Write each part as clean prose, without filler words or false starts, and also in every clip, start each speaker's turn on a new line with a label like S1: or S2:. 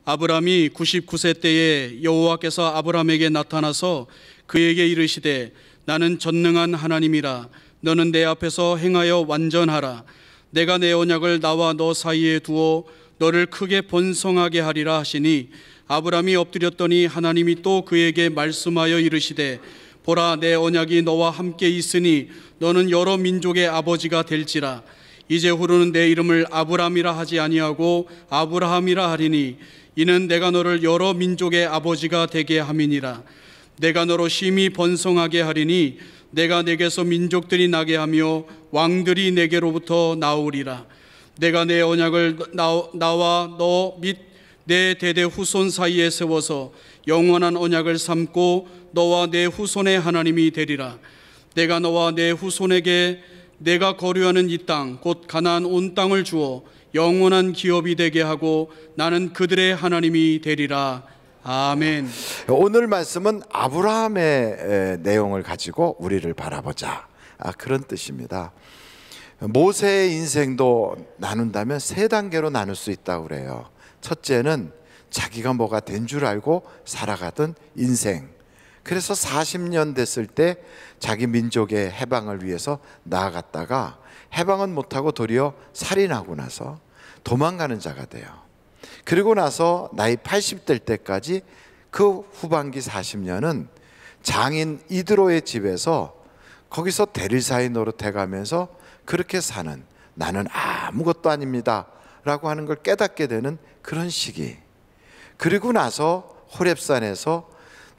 S1: 아브라함이 99세 때에 여호와께서 아브라함에게 나타나서 그에게 이르시되 나는 전능한 하나님이라. 너는 내 앞에서 행하여 완전하라. 내가 내 언약을 나와 너 사이에 두어 너를 크게 번성하게 하리라 하시니 아브라함이 엎드렸더니 하나님이 또 그에게 말씀하여 이르시되 보라, 내 언약이 너와 함께 있으니 너는 여러 민족의 아버지가 될지라. 이제후로는 내 이름을 아브람이라 하지 아니하고 아브라함이라 하리니 이는 내가 너를 여러 민족의 아버지가 되게 함이니라. 내가 너로 심히 번성하게 하리니 내가 내게서 민족들이 나게 하며 왕들이 내게로부터 나오리라. 내가 내 언약을 나와 너 및 내 대대 후손 사이에 세워서 영원한 언약을 삼고 너와 내 후손의 하나님이 되리라. 내가 너와 내 후손에게 내가 거류하는 이 땅 곧 가나안 온 땅을 주어 영원한 기업이 되게 하고 나는 그들의 하나님이 되리라. 아멘.
S2: 오늘 말씀은 아브라함의 내용을 가지고 우리를 바라보자, 그런 뜻입니다. 모세의 인생도 나눈다면 세 단계로 나눌 수 있다고 그래요. 첫째는 자기가 뭐가 된 줄 알고 살아가던 인생, 그래서 40년 됐을 때 자기 민족의 해방을 위해서 나아갔다가 해방은 못하고 도리어 살인하고 나서 도망가는 자가 돼요. 그리고 나서 나이 80될 때까지 그 후반기 40년은 장인 이드로의 집에서 거기서 대리사의 노릇해가면서 그렇게 사는, 나는 아무것도 아닙니다 라고 하는 걸 깨닫게 되는 그런 시기. 그리고 나서 호렙산에서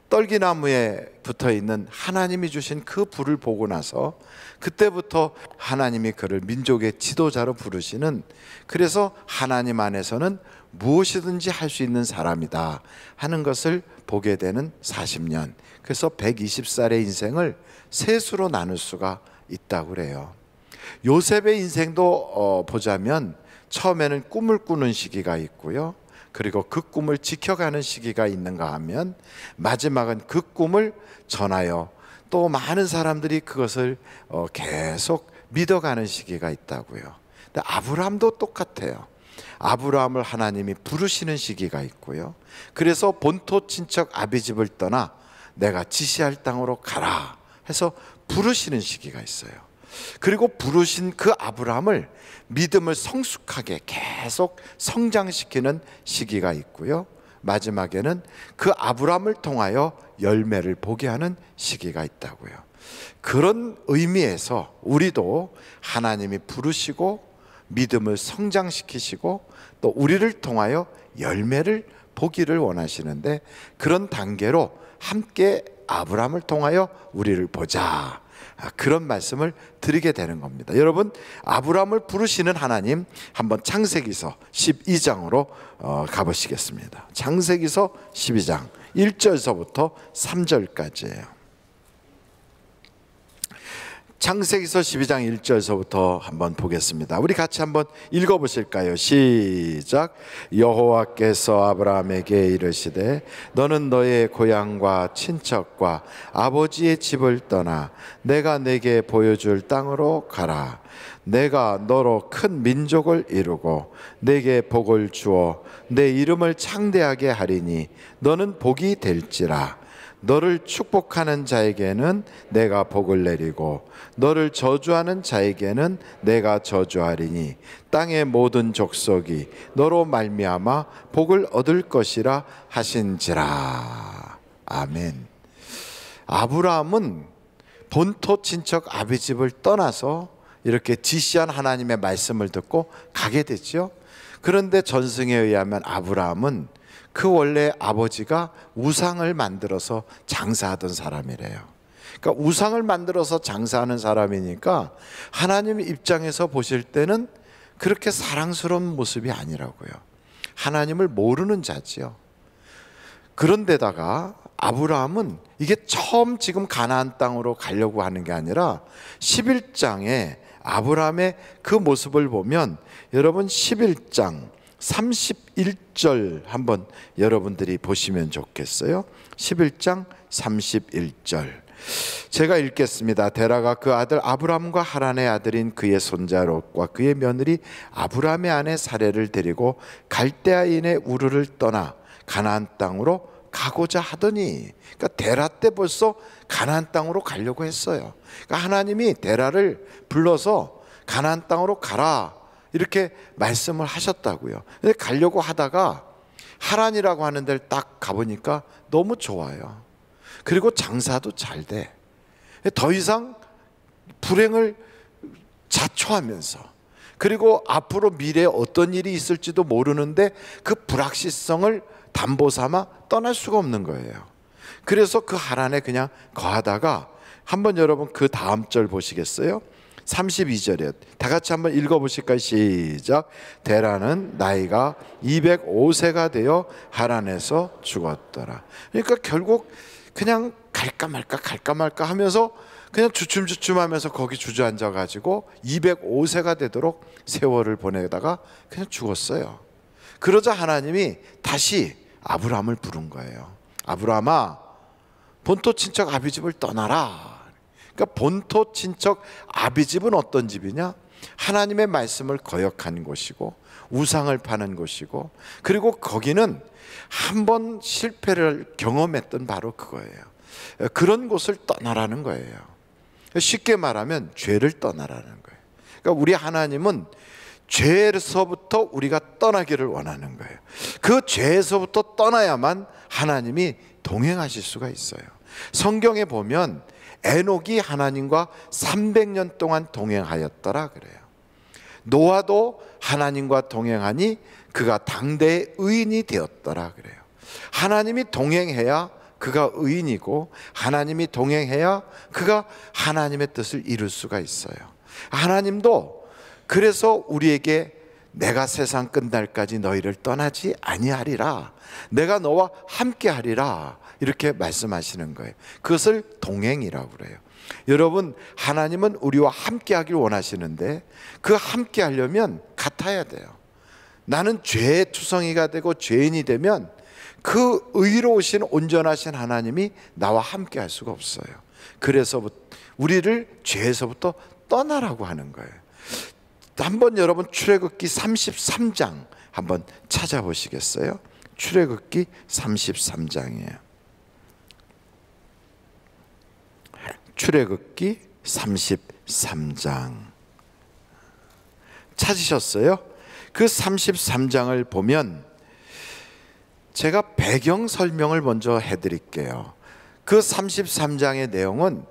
S2: 떨기나무에 붙어있는 하나님이 주신 그 불을 보고 나서 그때부터 하나님이 그를 민족의 지도자로 부르시는, 그래서 하나님 안에서는 무엇이든지 할 수 있는 사람이다 하는 것을 보게 되는 40년. 그래서 120살의 인생을 셋으로 나눌 수가 있다고 그래요. 요셉의 인생도 보자면 처음에는 꿈을 꾸는 시기가 있고요, 그리고 그 꿈을 지켜가는 시기가 있는가 하면 마지막은 그 꿈을 전하여 또 많은 사람들이 그것을 계속 믿어가는 시기가 있다고요. 근데 아브라함도 똑같아요. 아브라함을 하나님이 부르시는 시기가 있고요, 그래서 본토 친척 아비집을 떠나 내가 지시할 땅으로 가라 해서 부르시는 시기가 있어요. 그리고 부르신 그 아브라함을 믿음을 성숙하게 계속 성장시키는 시기가 있고요, 마지막에는 그 아브라함을 통하여 열매를 보게 하는 시기가 있다고요. 그런 의미에서 우리도 하나님이 부르시고 믿음을 성장시키시고 또 우리를 통하여 열매를 보기를 원하시는데, 그런 단계로 함께 아브라함을 통하여 우리를 보자, 그런 말씀을 드리게 되는 겁니다. 여러분, 아브라함을 부르시는 하나님, 한번 창세기서 12장으로 가보시겠습니다. 창세기서 12장 1절서부터 3절까지예요. 창세기서 12장 1절서부터 한번 보겠습니다. 우리 같이 한번 읽어보실까요? 시작. 여호와께서 아브라함에게 이르시되 너는 너의 고향과 친척과 아버지의 집을 떠나 내가 내게 보여줄 땅으로 가라. 내가 너로 큰 민족을 이루고 내게 복을 주어 내 이름을 창대하게 하리니 너는 복이 될지라. 너를 축복하는 자에게는 내가 복을 내리고 너를 저주하는 자에게는 내가 저주하리니 땅의 모든 족속이 너로 말미암아 복을 얻을 것이라 하신지라. 아멘. 아브라함은 본토 친척 아비집을 떠나서 이렇게 지시한 하나님의 말씀을 듣고 가게 됐죠. 그런데 전승에 의하면 아브라함은 그 원래 아버지가 우상을 만들어서 장사하던 사람이래요. 그러니까 우상을 만들어서 장사하는 사람이니까 하나님 입장에서 보실 때는 그렇게 사랑스러운 모습이 아니라고요. 하나님을 모르는 자지요. 그런데다가 아브라함은 이게 처음 지금 가나안 땅으로 가려고 하는 게 아니라 11장에 아브라함의 그 모습을 보면, 여러분 11장 31절 한번 여러분들이 보시면 좋겠어요. 11장 31절 제가 읽겠습니다. 데라가 그 아들 아브람과 하란의 아들인 그의 손자 롯과 그의 며느리 아브람의 아내 사레를 데리고 갈대아인의 우르를 떠나 가나안 땅으로 가고자 하더니, 그러니까 데라 때 벌써 가나안 땅으로 가려고 했어요. 그러니까 하나님이 데라를 불러서 가나안 땅으로 가라 이렇게 말씀을 하셨다고요. 근데 가려고 하다가 하란이라고 하는 데를 딱 가보니까 너무 좋아요. 그리고 장사도 잘 돼. 더 이상 불행을 자초하면서, 그리고 앞으로 미래에 어떤 일이 있을지도 모르는데 그 불확실성을 담보 삼아 떠날 수가 없는 거예요. 그래서 그 하란에 그냥 거하다가, 한번 여러분 그 다음 절 보시겠어요? 32절에 다 같이 한번 읽어보실까요? 시작. 데라는 나이가 205세가 되어 하란에서 죽었더라. 그러니까 결국 그냥 갈까 말까 하면서 그냥 주춤주춤하면서 거기 주저앉아 가지고 205세가 되도록 세월을 보내다가 그냥 죽었어요. 그러자 하나님이 다시 아브라함을 부른 거예요. 아브라함아, 본토 친척 아비집을 떠나라. 그러니까 본토 친척 아비집은 어떤 집이냐? 하나님의 말씀을 거역한 곳이고 우상을 파는 곳이고, 그리고 거기는 한번 실패를 경험했던 바로 그거예요. 그런 곳을 떠나라는 거예요. 쉽게 말하면 죄를 떠나라는 거예요. 그러니까 우리 하나님은 죄에서부터 우리가 떠나기를 원하는 거예요. 그 죄에서부터 떠나야만 하나님이 동행하실 수가 있어요. 성경에 보면 에녹이 하나님과 300년 동안 동행하였더라 그래요. 노아도 하나님과 동행하니 그가 당대의 의인이 되었더라 그래요. 하나님이 동행해야 그가 의인이고, 하나님이 동행해야 그가 하나님의 뜻을 이룰 수가 있어요. 하나님도 그래서 우리에게 내가 세상 끝날까지 너희를 떠나지 아니하리라, 내가 너와 함께하리라 이렇게 말씀하시는 거예요. 그것을 동행이라고 그래요. 여러분, 하나님은 우리와 함께하길 원하시는데 그 함께하려면 같아야 돼요. 나는 죄의 투성이가 되고 죄인이 되면 그 의로우신 온전하신 하나님이 나와 함께할 수가 없어요. 그래서 우리를 죄에서부터 떠나라고 하는 거예요. 한번 여러분 출애굽기 33장 한번 찾아보시겠어요? 출애굽기 33장이에요. 출애굽기 33장 찾으셨어요? 그 33장을 보면 제가 배경 설명을 먼저 해드릴게요. 그 33장의 내용은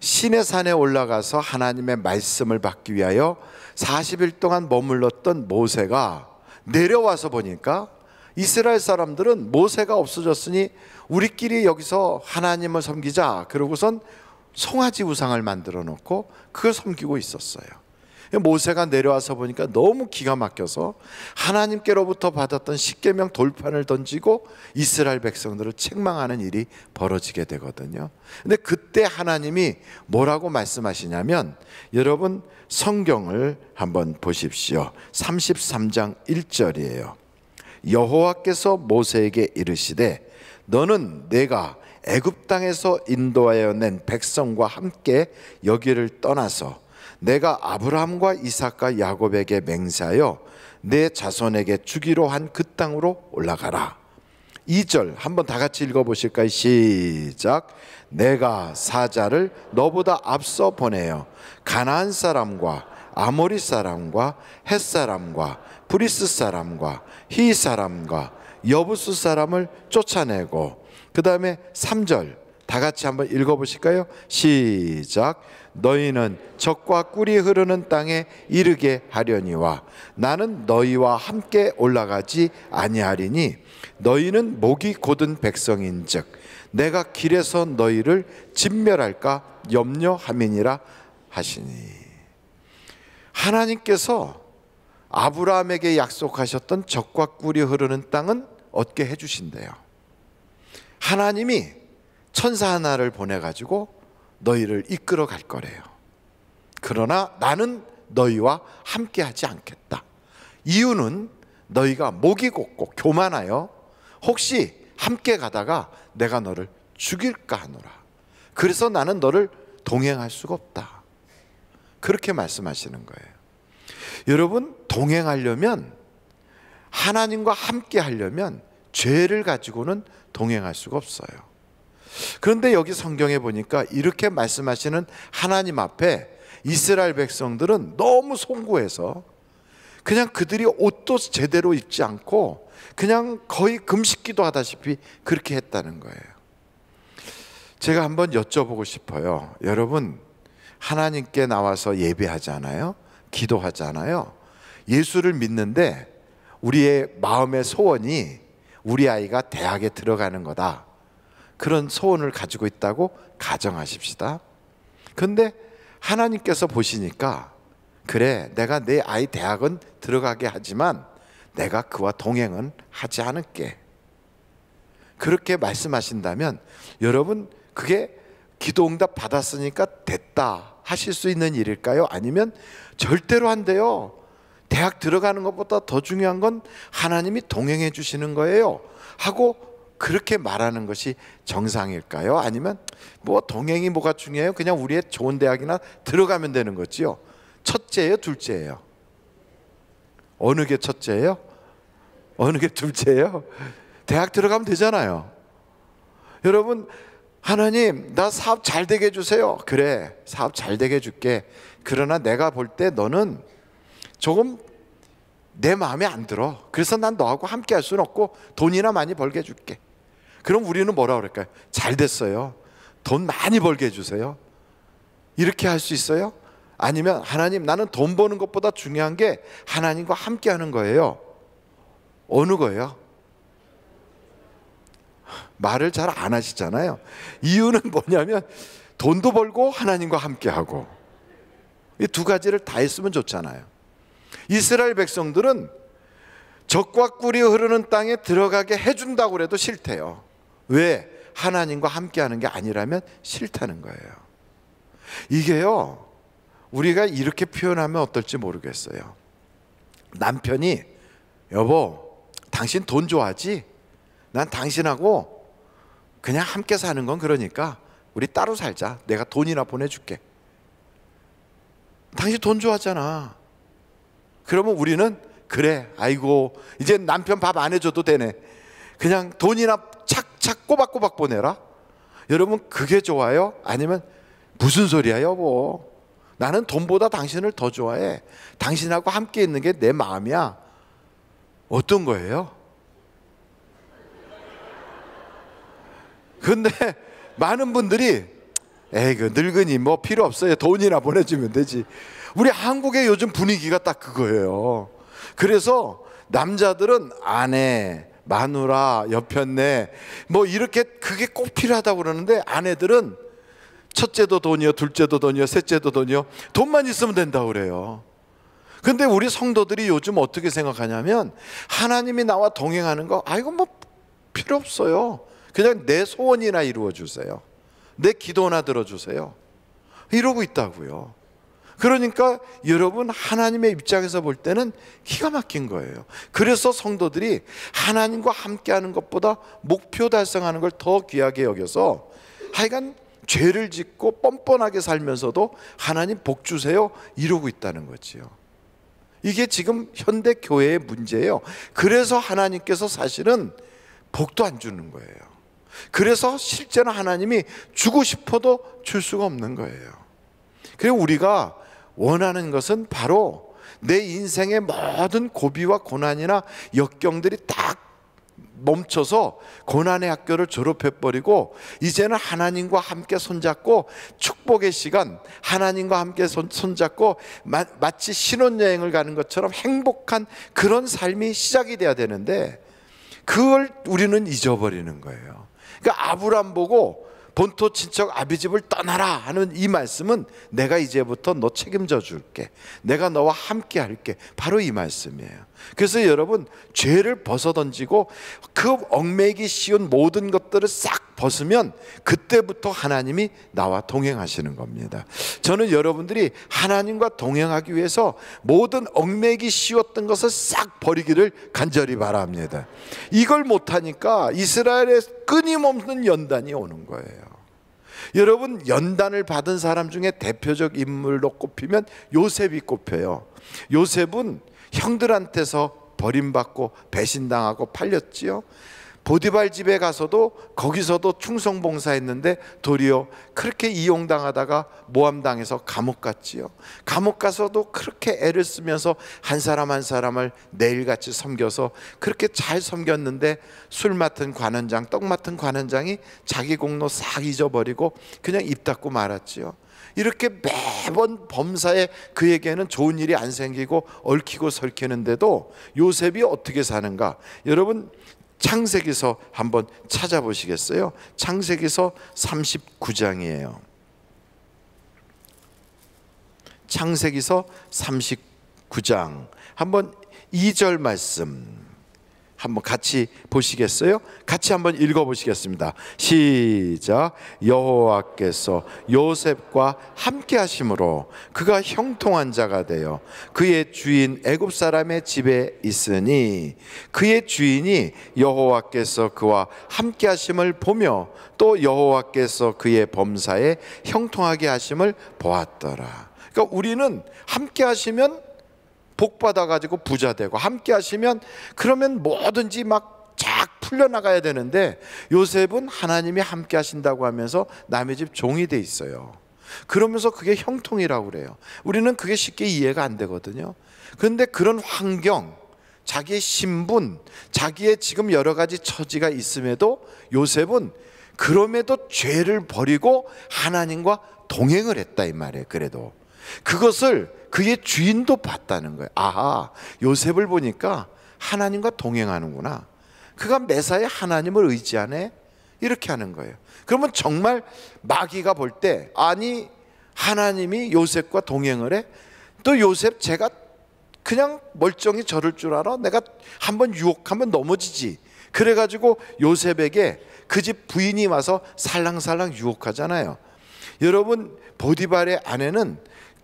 S2: 시내산에 올라가서 하나님의 말씀을 받기 위하여 40일 동안 머물렀던 모세가 내려와서 보니까 이스라엘 사람들은 모세가 없어졌으니 우리끼리 여기서 하나님을 섬기자 그러고선 송아지 우상을 만들어 놓고 그걸 섬기고 있었어요. 모세가 내려와서 보니까 너무 기가 막혀서 하나님께로부터 받았던 십계명 돌판을 던지고 이스라엘 백성들을 책망하는 일이 벌어지게 되거든요. 근데 그때 하나님이 뭐라고 말씀하시냐면, 여러분 성경을 한번 보십시오. 33장 1절이에요. 여호와께서 모세에게 이르시되 너는 내가 애굽 땅에서 인도하여 낸 백성과 함께 여기를 떠나서 내가 아브라함과 이삭과 야곱에게 맹세하여 내 자손에게 주기로 한 그 땅으로 올라가라. 2절 한번 다 같이 읽어보실까요? 시작. 내가 사자를 너보다 앞서 보내어 가나안 사람과 아모리 사람과 헷 사람과 브리스 사람과 히 사람과 여부스 사람을 쫓아내고, 그 다음에 3절 다 같이 한번 읽어보실까요? 시작. 너희는 적과 꿀이 흐르는 땅에 이르게 하려니와 나는 너희와 함께 올라가지 아니하리니 너희는 목이 곧은 백성인즉 내가 길에서 너희를 진멸할까 염려함이니라 하시니. 하나님께서 아브라함에게 약속하셨던 적과 꿀이 흐르는 땅은 얻게 해주신대요. 하나님이 천사 하나를 보내가지고 너희를 이끌어 갈 거래요. 그러나 나는 너희와 함께 하지 않겠다. 이유는 너희가 목이 곧고 교만하여 혹시 함께 가다가 내가 너를 죽일까 하노라. 그래서 나는 너를 동행할 수가 없다. 그렇게 말씀하시는 거예요. 여러분, 동행하려면, 하나님과 함께 하려면 죄를 가지고는 동행할 수가 없어요. 그런데 여기 성경에 보니까 이렇게 말씀하시는 하나님 앞에 이스라엘 백성들은 너무 송구해서 그냥 그들이 옷도 제대로 입지 않고 그냥 거의 금식기도 하다시피 그렇게 했다는 거예요. 제가 한번 여쭤보고 싶어요. 여러분, 하나님께 나와서 예배하잖아요. 기도하잖아요. 예수를 믿는데 우리의 마음의 소원이 우리 아이가 대학에 들어가는 거다, 그런 소원을 가지고 있다고 가정하십시다. 그런데 하나님께서 보시니까, 그래, 내가 내 아이 대학은 들어가게 하지만 내가 그와 동행은 하지 않을게, 그렇게 말씀하신다면 여러분, 그게 기도응답 받았으니까 됐다 하실 수 있는 일일까요? 아니면 절대로 안 돼요, 대학 들어가는 것보다 더 중요한 건 하나님이 동행해 주시는 거예요 하고 그렇게 말하는 것이 정상일까요? 아니면 뭐 동행이 뭐가 중요해요? 그냥 우리의 좋은 대학이나 들어가면 되는 거지요. 첫째예요, 둘째예요? 어느 게 첫째예요? 어느 게 둘째예요? 대학 들어가면 되잖아요. 여러분, 하나님, 나 사업 잘 되게 해주세요. 그래, 사업 잘 되게 해줄게. 그러나 내가 볼 때 너는 조금 내 마음에 안 들어. 그래서 난 너하고 함께 할 수는 없고 돈이나 많이 벌게 해줄게. 그럼 우리는 뭐라 그럴까요? 잘 됐어요, 돈 많이 벌게 해주세요. 이렇게 할 수 있어요? 아니면 하나님, 나는 돈 버는 것보다 중요한 게 하나님과 함께 하는 거예요. 어느 거예요? 말을 잘 안 하시잖아요. 이유는 뭐냐면 돈도 벌고 하나님과 함께 하고, 이 두 가지를 다 했으면 좋잖아요. 이스라엘 백성들은 젖과 꿀이 흐르는 땅에 들어가게 해준다고 해도 싫대요. 왜? 하나님과 함께 하는 게 아니라면 싫다는 거예요. 이게요, 우리가 이렇게 표현하면 어떨지 모르겠어요. 남편이, 여보, 당신 돈 좋아하지? 난 당신하고 그냥 함께 사는 건 그러니까 우리 따로 살자. 내가 돈이나 보내줄게. 당신 돈 좋아하잖아. 그러면 우리는, 그래, 아이고, 이제 남편 밥 안 해줘도 되네, 그냥 돈이나 착착 꼬박꼬박 보내라. 여러분, 그게 좋아요? 아니면 무슨 소리야 여보, 나는 돈보다 당신을 더 좋아해, 당신하고 함께 있는 게 내 마음이야. 어떤 거예요? 근데 많은 분들이, 에이, 그 늙은이 뭐 필요 없어요, 돈이나 보내주면 되지. 우리 한국의 요즘 분위기가 딱 그거예요. 그래서 남자들은 아내, 마누라, 여편네 뭐 이렇게 그게 꼭 필요하다고 그러는데, 아내들은 첫째도 돈이요, 둘째도 돈이요, 셋째도 돈이요, 돈만 있으면 된다고 그래요. 근데 우리 성도들이 요즘 어떻게 생각하냐면, 하나님이 나와 동행하는 거, 아이고 뭐 필요 없어요, 그냥 내 소원이나 이루어 주세요, 내 기도나 들어주세요, 이러고 있다고요. 그러니까 여러분, 하나님의 입장에서 볼 때는 기가 막힌 거예요. 그래서 성도들이 하나님과 함께하는 것보다 목표 달성하는 걸 더 귀하게 여겨서 하여간 죄를 짓고 뻔뻔하게 살면서도 하나님 복 주세요 이러고 있다는 거지요. 이게 지금 현대 교회의 문제예요. 그래서 하나님께서 사실은 복도 안 주는 거예요. 그래서 실제로 하나님이 주고 싶어도 줄 수가 없는 거예요. 그리고 우리가 원하는 것은 바로 내 인생의 모든 고비와 고난이나 역경들이 딱 멈춰서 고난의 학교를 졸업해버리고 이제는 하나님과 함께 손잡고 축복의 시간, 하나님과 함께 손잡고 마치 신혼여행을 가는 것처럼 행복한 그런 삶이 시작이 돼야 되는데, 그걸 우리는 잊어버리는 거예요. 그러니까 아브람 보고 본토 친척 아비집을 떠나라 하는 이 말씀은, 내가 이제부터 너 책임져 줄게, 내가 너와 함께 할게, 바로 이 말씀이에요. 그래서 여러분, 죄를 벗어던지고 그 얽매이기 쉬운 모든 것들을 싹 벗으면 그때부터 하나님이 나와 동행하시는 겁니다. 저는 여러분들이 하나님과 동행하기 위해서 모든 얽매이기 쉬웠던 것을 싹 버리기를 간절히 바랍니다. 이걸 못하니까 이스라엘에 끊임없는 연단이 오는 거예요. 여러분, 연단을 받은 사람 중에 대표적 인물로 꼽히면 요셉이 꼽혀요. 요셉은 형들한테서 버림받고 배신당하고 팔렸지요. 보디발 집에 가서도 거기서도 충성봉사했는데 도리어 그렇게 이용당하다가 모함당해서 감옥 갔지요. 감옥 가서도 그렇게 애를 쓰면서 한 사람 한 사람을 내일같이 섬겨서 그렇게 잘 섬겼는데 술 맡은 관원장, 떡 맡은 관원장이 자기 공로 싹 잊어버리고 그냥 입 닫고 말았지요. 이렇게 매번 범사에 그에게는 좋은 일이 안 생기고 얽히고 설키는데도 요셉이 어떻게 사는가? 여러분, 창세기서 한번 찾아보시겠어요? 창세기서 39장이에요. 창세기서 39장 한번 2절 말씀 한번 같이 보시겠어요? 같이 한번 읽어보시겠습니다. 시작. 여호와께서 요셉과 함께 하심으로 그가 형통한 자가 되어 그의 주인 애굽 사람의 집에 있으니 그의 주인이 여호와께서 그와 함께 하심을 보며 또 여호와께서 그의 범사에 형통하게 하심을 보았더라. 그러니까 우리는 함께 하시면 복 받아가지고 부자 되고, 함께 하시면 그러면 뭐든지 막 쫙 풀려나가야 되는데, 요셉은 하나님이 함께 하신다고 하면서 남의 집 종이 돼 있어요. 그러면서 그게 형통이라고 그래요. 우리는 그게 쉽게 이해가 안 되거든요. 그런데 그런 환경, 자기의 신분, 자기의 지금 여러 가지 처지가 있음에도 요셉은 그럼에도 죄를 버리고 하나님과 동행을 했다 이 말이에요. 그래도 그것을 그의 주인도 봤다는 거예요. 아하, 요셉을 보니까 하나님과 동행하는구나. 그가 매사에 하나님을 의지하네. 이렇게 하는 거예요. 그러면 정말 마귀가 볼 때, 아니 하나님이 요셉과 동행을 해? 또 요셉 제가 그냥 멀쩡히 저럴 줄 알아? 내가 한번 유혹하면 넘어지지. 그래가지고 요셉에게 그 집 부인이 와서 살랑살랑 유혹하잖아요. 여러분, 보디발의 아내는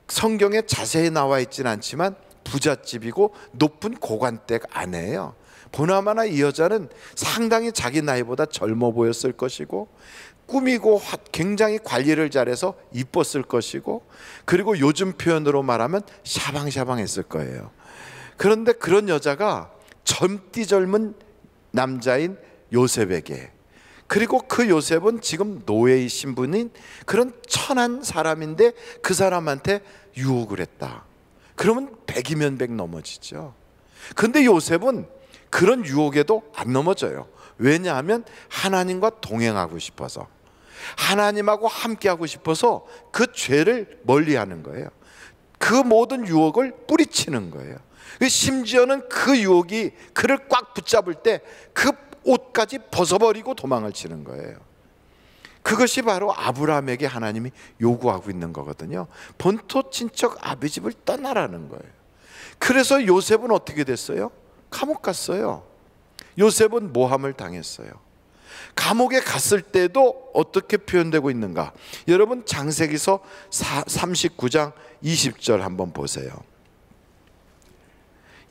S2: 성경에 자세히 나와 있지는 않지만 부잣집이고 높은 고관댁 아내예요. 보나마나 이 여자는 상당히 자기 나이보다 젊어 보였을 것이고, 꾸미고 굉장히 관리를 잘해서 이뻤을 것이고, 그리고 요즘 표현으로 말하면 샤방샤방했을 거예요. 그런데 그런 여자가 젊디 젊은 남자인 요셉에게, 그리고 그 요셉은 지금 노예의 신분인 그런 천한 사람인데 그 사람한테 유혹을 했다. 그러면 100이면 100 넘어지죠. 그런데 요셉은 그런 유혹에도 안 넘어져요. 왜냐하면 하나님과 동행하고 싶어서, 하나님하고 함께하고 싶어서 그 죄를 멀리하는 거예요. 그 모든 유혹을 뿌리치는 거예요. 심지어는 그 유혹이 그를 꽉 붙잡을 때 그 옷까지 벗어버리고 도망을 치는 거예요. 그것이 바로 아브라함에게 하나님이 요구하고 있는 거거든요. 본토 친척 아비 집을 떠나라는 거예요. 그래서 요셉은 어떻게 됐어요? 감옥 갔어요. 요셉은 모함을 당했어요. 감옥에 갔을 때도 어떻게 표현되고 있는가? 여러분, 창세기서 39장 20절 한번 보세요.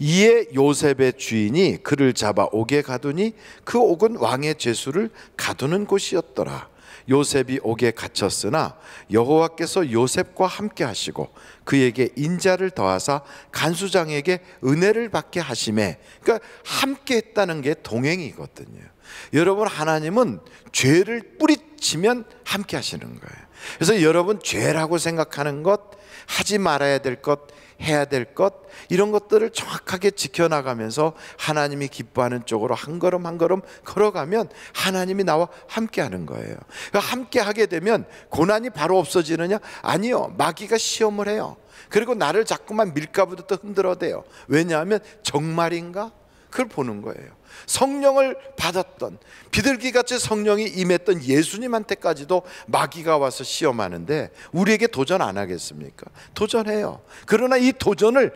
S2: 이에 요셉의 주인이 그를 잡아 옥에 가두니 그 옥은 왕의 죄수를 가두는 곳이었더라. 요셉이 옥에 갇혔으나 여호와께서 요셉과 함께 하시고 그에게 인자를 더하사 간수장에게 은혜를 받게 하심에, 그러니까 함께 했다는 게 동행이거든요. 여러분, 하나님은 죄를 뿌리치면 함께 하시는 거예요. 그래서 여러분, 죄라고 생각하는 것, 하지 말아야 될 것, 해야 될 것, 이런 것들을 정확하게 지켜나가면서 하나님이 기뻐하는 쪽으로 한 걸음 한 걸음 걸어가면 하나님이 나와 함께 하는 거예요. 함께 하게 되면 고난이 바로 없어지느냐? 아니요, 마귀가 시험을 해요. 그리고 나를 자꾸만 밀가부부터 흔들어대요. 왜냐하면 정말인가? 그걸 보는 거예요. 성령을 받았던, 비둘기같이 성령이 임했던 예수님한테까지도 마귀가 와서 시험하는데 우리에게 도전 안 하겠습니까? 도전해요. 그러나 이 도전을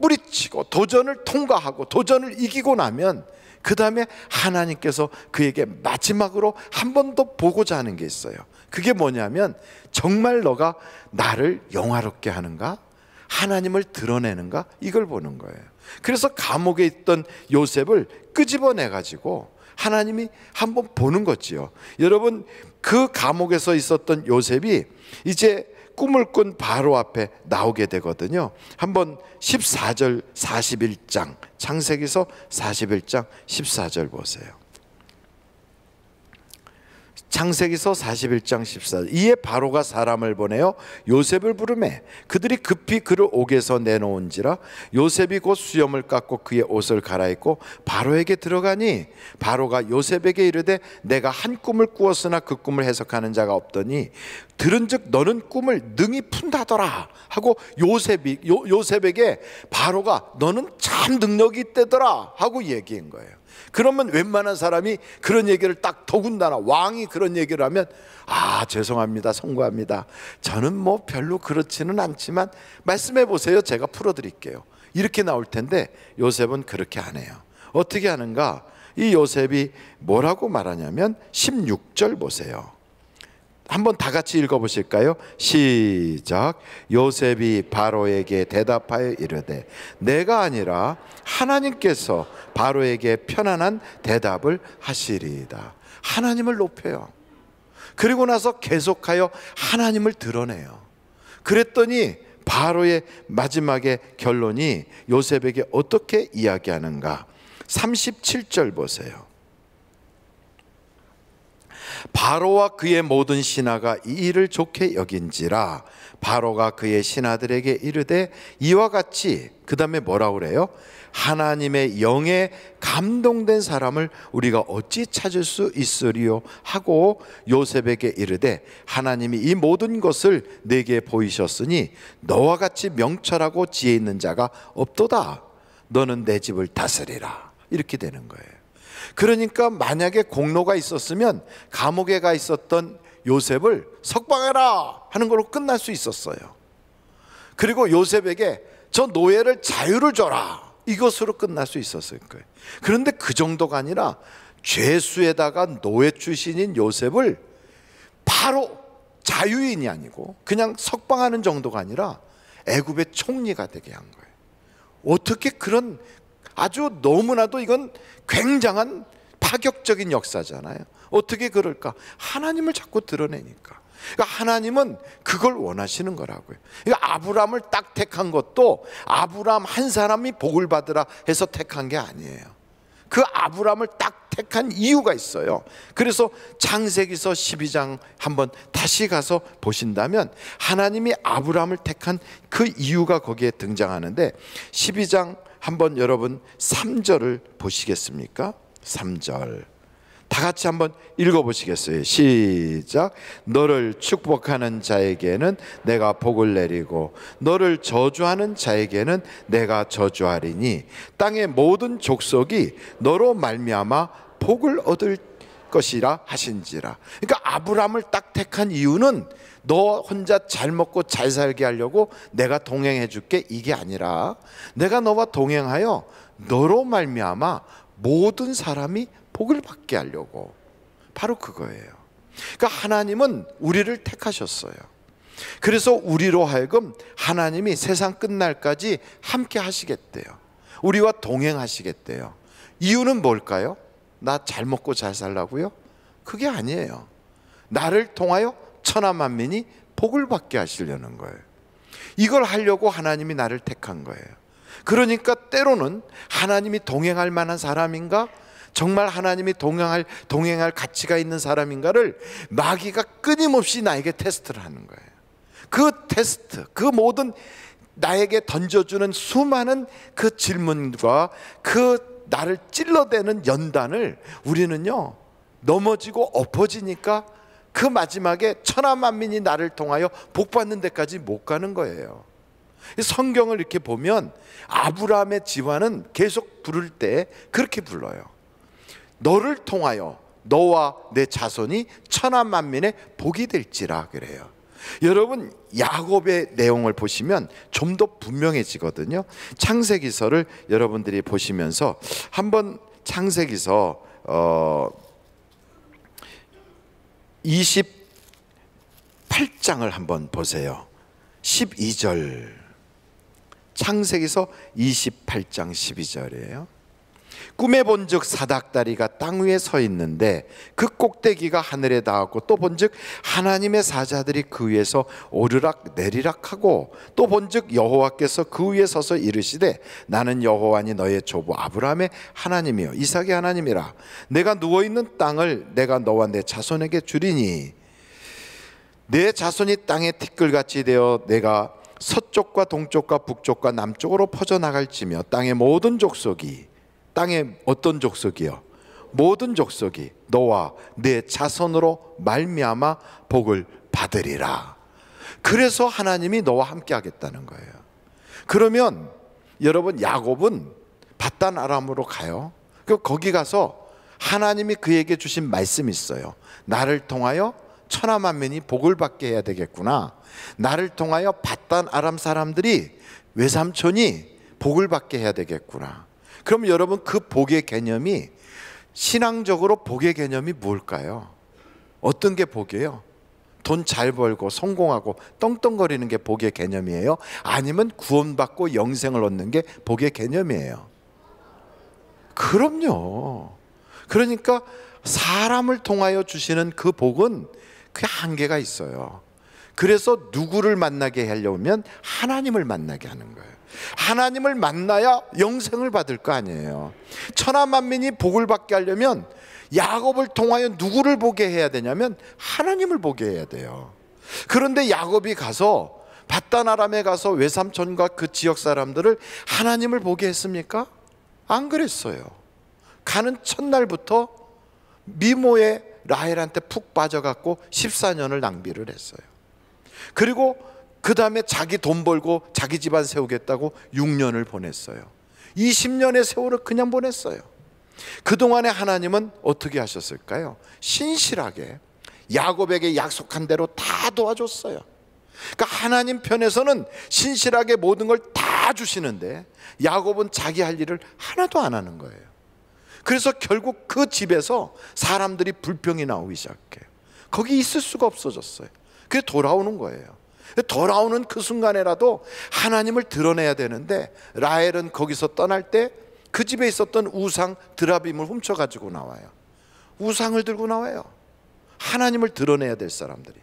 S2: 뿌리치고 도전을 통과하고 도전을 이기고 나면 그 다음에 하나님께서 그에게 마지막으로 한 번 더 보고자 하는 게 있어요. 그게 뭐냐면, 정말 너가 나를 영화롭게 하는가? 하나님을 드러내는가? 이걸 보는 거예요. 그래서 감옥에 있던 요셉을 끄집어내 가지고 하나님이 한번 보는 거지요. 여러분, 그 감옥에서 있었던 요셉이 이제 꿈을 꾼 바로 앞에 나오게 되거든요. 한번 14절 41장, 창세기서 41장 14절 보세요. 창세기서 41장 14절. 이에 바로가 사람을 보내어 요셉을 부르매 그들이 급히 그를 옥에서 내놓은지라 요셉이 곧 수염을 깎고 그의 옷을 갈아입고 바로에게 들어가니 바로가 요셉에게 이르되 내가 한 꿈을 꾸었으나 그 꿈을 해석하는 자가 없더니 들은즉 너는 꿈을 능히 푼다더라 하고 요셉에게 바로가 너는 참 능력이 있대더라 하고 얘기한 거예요. 그러면 웬만한 사람이 그런 얘기를 딱, 더군다나 왕이 그런 얘기를 하면 죄송합니다, 송구합니다, 저는 뭐 별로 그렇지는 않지만 말씀해 보세요, 제가 풀어드릴게요, 이렇게 나올 텐데 요셉은 그렇게 안 해요. 어떻게 하는가? 이 요셉이 뭐라고 말하냐면 16절 보세요. 한번 다 같이 읽어보실까요? 시작. 요셉이 바로에게 대답하여 이르되 내가 아니라 하나님께서 바로에게 편안한 대답을 하시리이다. 하나님을 높여요. 그리고 나서 계속하여 하나님을 드러내요. 그랬더니 바로의 마지막에 결론이 요셉에게 어떻게 이야기하는가? 37절 보세요. 바로와 그의 모든 신하가 이 일을 좋게 여긴지라 바로가 그의 신하들에게 이르되 이와 같이, 그 다음에 뭐라고 그래요? 하나님의 영에 감동된 사람을 우리가 어찌 찾을 수 있으리요 하고 요셉에게 이르되 하나님이 이 모든 것을 내게 보이셨으니 너와 같이 명철하고 지혜 있는 자가 없도다. 너는 내 집을 다스리라. 이렇게 되는 거예요. 그러니까 만약에 공로가 있었으면 감옥에 가 있었던 요셉을 석방해라 하는 걸로 끝날 수 있었어요. 그리고 요셉에게 저 노예를 자유를 줘라, 이것으로 끝날 수 있었을 거예요. 그런데 그 정도가 아니라 죄수에다가 노예 출신인 요셉을 바로 자유인이 아니고 그냥 석방하는 정도가 아니라 애굽의 총리가 되게 한 거예요. 어떻게 그런, 아주 너무나도 이건 굉장한 파격적인 역사잖아요. 어떻게 그럴까? 하나님을 자꾸 드러내니까. 그러니까 하나님은 그걸 원하시는 거라고요. 그러니까 아브라함을 딱 택한 것도 아브라함 한 사람이 복을 받으라 해서 택한 게 아니에요. 그 아브라함을 딱 택한 이유가 있어요. 그래서 창세기서 12장 한번 다시 가서 보신다면 하나님이 아브라함을 택한 그 이유가 거기에 등장하는데 12장 한번 여러분 3절을 보시겠습니까? 3절 다 같이 한번 읽어보시겠어요? 시작. 너를 축복하는 자에게는 내가 복을 내리고 너를 저주하는 자에게는 내가 저주하리니 땅의 모든 족속이 너로 말미암아 복을 얻을 것이라 하신지라. 그러니까 아브라함을 딱 택한 이유는 너 혼자 잘 먹고 잘 살게 하려고 내가 동행해 줄게, 이게 아니라 내가 너와 동행하여 너로 말미암아 모든 사람이 복을 받게 하려고, 바로 그거예요. 그러니까 하나님은 우리를 택하셨어요. 그래서 우리로 하여금 하나님이 세상 끝날까지 함께 하시겠대요. 우리와 동행하시겠대요. 이유는 뭘까요? 나 잘 먹고 잘 살라고요? 그게 아니에요. 나를 통하여 천하 만민이 복을 받게 하시려는 거예요. 이걸 하려고 하나님이 나를 택한 거예요. 그러니까 때로는 하나님이 동행할 만한 사람인가, 정말 하나님이 동행할 가치가 있는 사람인가를 마귀가 끊임없이 나에게 테스트를 하는 거예요. 그 테스트, 그 모든 나에게 던져주는 수많은 그 질문과 그 나를 찔러대는 연단을 우리는요 넘어지고 엎어지니까 그 마지막에 천하 만민이 나를 통하여 복받는 데까지 못 가는 거예요. 성경을 이렇게 보면 아브라함의 집안은 계속 부를 때 그렇게 불러요. 너를 통하여 너와 내 자손이 천하 만민의 복이 될지라 그래요. 여러분 야곱의 내용을 보시면 좀 더 분명해지거든요. 창세기서를 여러분들이 보시면서 한번 창세기서 28장을 한번 보세요. 12절, 창세기서 28장 12절이에요. 꿈에 본즉 사닥다리가 땅 위에 서 있는데 그 꼭대기가 하늘에 닿았고, 또 본즉 하나님의 사자들이 그 위에서 오르락 내리락하고, 또 본즉 여호와께서 그 위에 서서 이르시되 나는 여호와니 너의 조부 아브라함의 하나님이요 이삭의 하나님이라. 내가 누워있는 땅을 내가 너와 내 자손에게 주리니 내 자손이 땅의 티끌같이 되어 내가 서쪽과 동쪽과 북쪽과 남쪽으로 퍼져나갈지며 땅의 모든 족속이, 땅의 어떤 족속이요? 모든 족속이 너와 내 자손으로 말미암아 복을 받으리라. 그래서 하나님이 너와 함께 하겠다는 거예요. 그러면 여러분, 야곱은 밧단 아람으로 가요. 거기 가서 하나님이 그에게 주신 말씀이 있어요. 나를 통하여 천하만민이 복을 받게 해야 되겠구나. 나를 통하여 밧단 아람 사람들이, 외삼촌이 복을 받게 해야 되겠구나. 그럼 여러분, 그 복의 개념이, 신앙적으로 복의 개념이 뭘까요? 어떤 게 복이에요? 돈 잘 벌고 성공하고 떵떵거리는 게 복의 개념이에요? 아니면 구원받고 영생을 얻는 게 복의 개념이에요? 그럼요. 그러니까 사람을 통하여 주시는 그 복은 그 한계가 있어요. 그래서 누구를 만나게 하려면 하나님을 만나게 하는 거예요. 하나님을 만나야 영생을 받을 거 아니에요. 천하만민이 복을 받게 하려면 야곱을 통하여 누구를 보게 해야 되냐면 하나님을 보게 해야 돼요. 그런데 야곱이 가서 밧단 아람에 가서 외삼촌과 그 지역 사람들을 하나님을 보게 했습니까? 안 그랬어요. 가는 첫날부터 미모의 라헬한테 푹 빠져갖고 14년을 낭비를 했어요. 그리고 그 다음에 자기 돈 벌고 자기 집안 세우겠다고 6년을 보냈어요. 20년의 세월을 그냥 보냈어요. 그동안에 하나님은 어떻게 하셨을까요? 신실하게 야곱에게 약속한 대로 다 도와줬어요. 그러니까 하나님 편에서는 신실하게 모든 걸 다 주시는데 야곱은 자기 할 일을 하나도 안 하는 거예요. 그래서 결국 그 집에서 사람들이 불평이 나오기 시작해요. 거기 있을 수가 없어졌어요. 그게 돌아오는 거예요. 돌아오는 그 순간에라도 하나님을 드러내야 되는데, 라헬은 거기서 떠날 때 그 집에 있었던 우상 드라빔을 훔쳐가지고 나와요. 우상을 들고 나와요. 하나님을 드러내야 될 사람들이.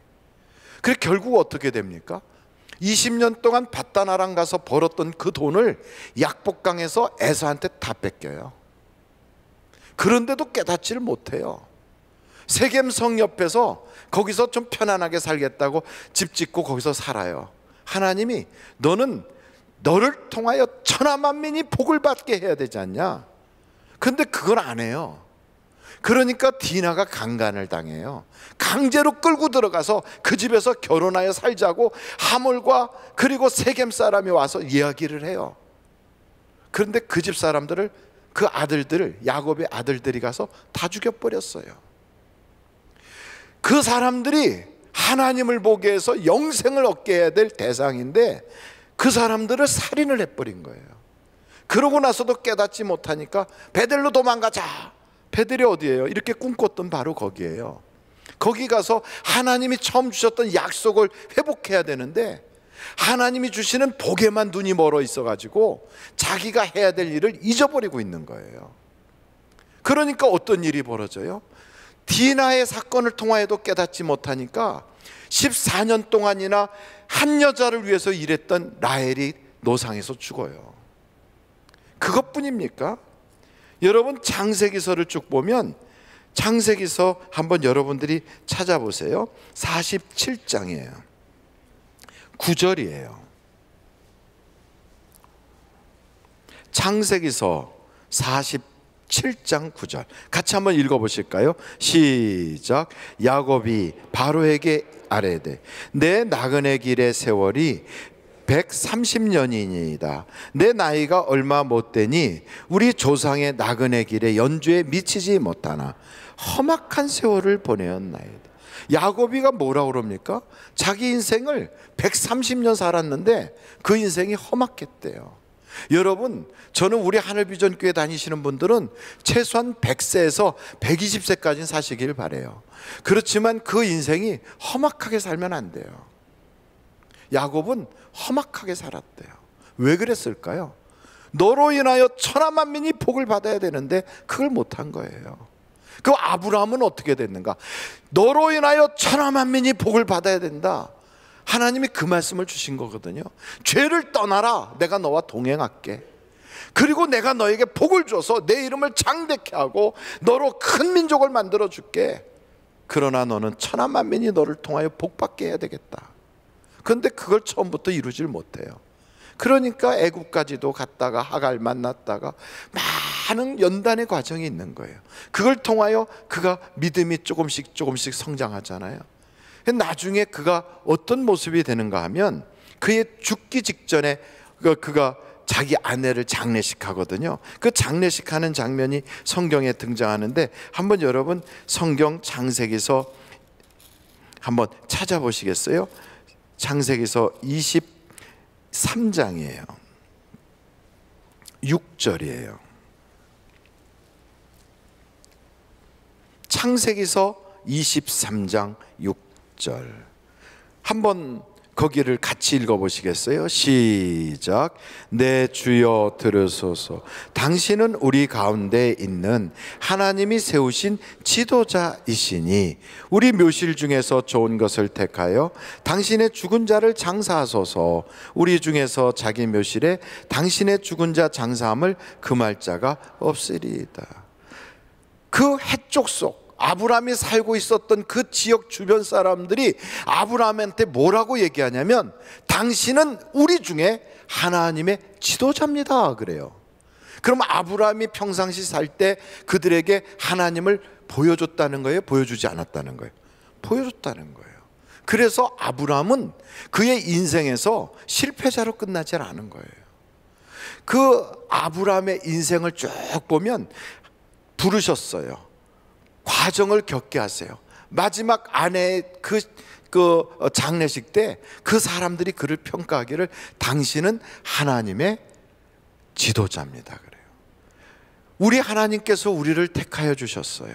S2: 그래 결국 어떻게 됩니까? 20년 동안 밧단 아람 가서 벌었던 그 돈을 약복강에서 에서한테 다 뺏겨요. 그런데도 깨닫지를 못해요. 세겜성 옆에서 거기서 좀 편안하게 살겠다고 집 짓고 거기서 살아요. 하나님이 너는 너를 통하여 천하만민이 복을 받게 해야 되지 않냐? 근데 그걸 안 해요. 그러니까 디나가 강간을 당해요. 강제로 끌고 들어가서 그 집에서 결혼하여 살자고 하몰과 그리고 세겜 사람이 와서 이야기를 해요. 그런데 그 집 사람들을, 그 아들들을, 야곱의 아들들이 가서 다 죽여버렸어요. 그 사람들이 하나님을 보게 해서 영생을 얻게 해야 될 대상인데 그 사람들을 살인을 해버린 거예요. 그러고 나서도 깨닫지 못하니까 베델로 도망가자. 베델이 어디예요? 이렇게 꿈꿨던 바로 거기예요. 거기 가서 하나님이 처음 주셨던 약속을 회복해야 되는데 하나님이 주시는 복에만 눈이 멀어 있어가지고 자기가 해야 될 일을 잊어버리고 있는 거예요. 그러니까 어떤 일이 벌어져요? 디나의 사건을 통하여도 깨닫지 못하니까 14년 동안이나 한 여자를 위해서 일했던 라헬이 노상에서 죽어요. 그것뿐입니까? 여러분, 창세기서를 쭉 보면, 창세기서 한번 여러분들이 찾아보세요. 47장이에요 9절이에요 창세기서 47장 9절 같이 한번 읽어보실까요? 시작. 야곱이 바로에게 아뢰되 내 나그네 길의 세월이 130년이니이다. 내 나이가 얼마 못되니 우리 조상의 나그네 길의 연주에 미치지 못하나 험악한 세월을 보내었나이다. 야곱이가 뭐라고 그럽니까? 자기 인생을 130년 살았는데 그 인생이 험악했대요. 여러분, 저는 우리 하늘비전교회 다니시는 분들은 최소한 100세에서 120세까지는 사시길 바라요. 그렇지만 그 인생이 험악하게 살면 안 돼요. 야곱은 험악하게 살았대요. 왜 그랬을까요? 너로 인하여 천하 만민이 복을 받아야 되는데 그걸 못한 거예요. 그 아브라함은 어떻게 됐는가? 너로 인하여 천하 만민이 복을 받아야 된다. 하나님이 그 말씀을 주신 거거든요. 죄를 떠나라. 내가 너와 동행할게. 그리고 내가 너에게 복을 줘서 내 이름을 장대케 하고 너로 큰 민족을 만들어 줄게. 그러나 너는 천하 만민이 너를 통하여 복받게 해야 되겠다. 그런데 그걸 처음부터 이루질 못해요. 그러니까 애굽까지도 갔다가 하갈 만났다가 많은 연단의 과정이 있는 거예요. 그걸 통하여 그가 믿음이 조금씩 성장하잖아요. 나중에 그가 어떤 모습이 되는가 하면 그의 죽기 직전에 그가 자기 아내를 장례식하거든요. 그 장례식하는 장면이 성경에 등장하는데 한번 여러분 성경 창세기서 한번 찾아보시겠어요? 창세기서 23장이에요. 6절이에요. 창세기서 23장 6절 한번 거기를 같이 읽어보시겠어요? 시작. 내 주여 들으소서. 당신은 우리 가운데 있는 하나님이 세우신 지도자이시니 우리 묘실 중에서 좋은 것을 택하여 당신의 죽은 자를 장사하소서. 우리 중에서 자기 묘실에 당신의 죽은 자 장사함을 금할 자가 없으리이다. 그 해쪽 속 아브라함이 살고 있었던 그 지역 주변 사람들이 아브라함한테 뭐라고 얘기하냐면 당신은 우리 중에 하나님의 지도자입니다 그래요. 그럼 아브라함이 평상시 살 때 그들에게 하나님을 보여줬다는 거예요? 보여주지 않았다는 거예요? 보여줬다는 거예요. 그래서 아브라함은 그의 인생에서 실패자로 끝나지 않은 거예요. 그 아브라함의 인생을 쭉 보면 부르셨어요. 과정을 겪게 하세요. 마지막 아내의 그 장례식 때 그 사람들이 그를 평가하기를 당신은 하나님의 지도자입니다 그래요. 우리 하나님께서 우리를 택하여 주셨어요.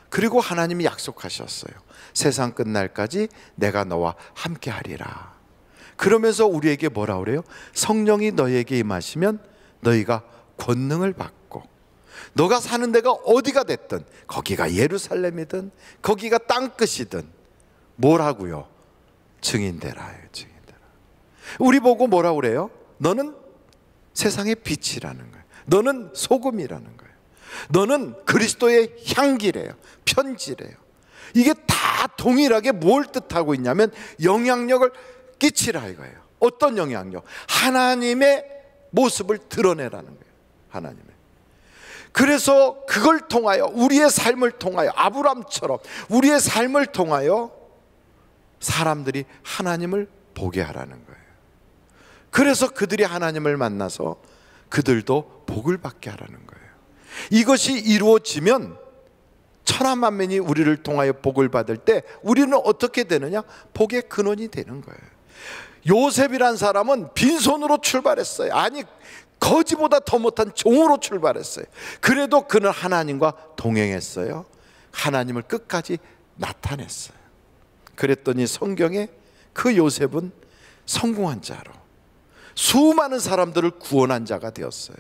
S2: 그리고 하나님이 약속하셨어요. 세상 끝날까지 내가 너와 함께 하리라. 그러면서 우리에게 뭐라 그래요? 성령이 너희에게 임하시면 너희가 권능을 받고 너가 사는 데가 어디가 됐든 거기가 예루살렘이든 거기가 땅끝이든 뭐라고요? 증인되라. 증인되라. 우리 보고 뭐라 그래요? 너는 세상의 빛이라는 거예요. 너는 소금이라는 거예요. 너는 그리스도의 향기래요. 편지래요. 이게 다 동일하게 뭘 뜻하고 있냐면 영향력을 끼치라 이거예요. 어떤 영향력? 하나님의 모습을 드러내라는 거예요. 하나님의. 그래서 그걸 통하여 우리의 삶을 통하여 아브람처럼 우리의 삶을 통하여 사람들이 하나님을 보게 하라는 거예요. 그래서 그들이 하나님을 만나서 그들도 복을 받게 하라는 거예요. 이것이 이루어지면 천하 만민이 우리를 통하여 복을 받을 때 우리는 어떻게 되느냐? 복의 근원이 되는 거예요. 요셉이란 사람은 빈손으로 출발했어요. 아니 거지보다 더 못한 종으로 출발했어요. 그래도 그는 하나님과 동행했어요. 하나님을 끝까지 나타냈어요. 그랬더니 성경에 그 요셉은 성공한 자로 수많은 사람들을 구원한 자가 되었어요.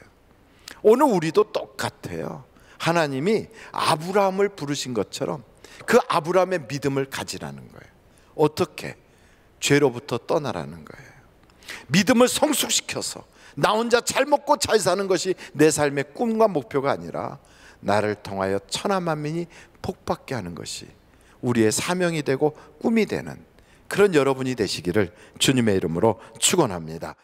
S2: 오늘 우리도 똑같아요. 하나님이 아브라함을 부르신 것처럼 그 아브라함의 믿음을 가지라는 거예요. 어떻게? 죄로부터 떠나라는 거예요. 믿음을 성숙시켜서 나 혼자 잘 먹고 잘 사는 것이 내 삶의 꿈과 목표가 아니라 나를 통하여 천하 만민이 복받게 하는 것이 우리의 사명이 되고 꿈이 되는 그런 여러분이 되시기를 주님의 이름으로 축원합니다.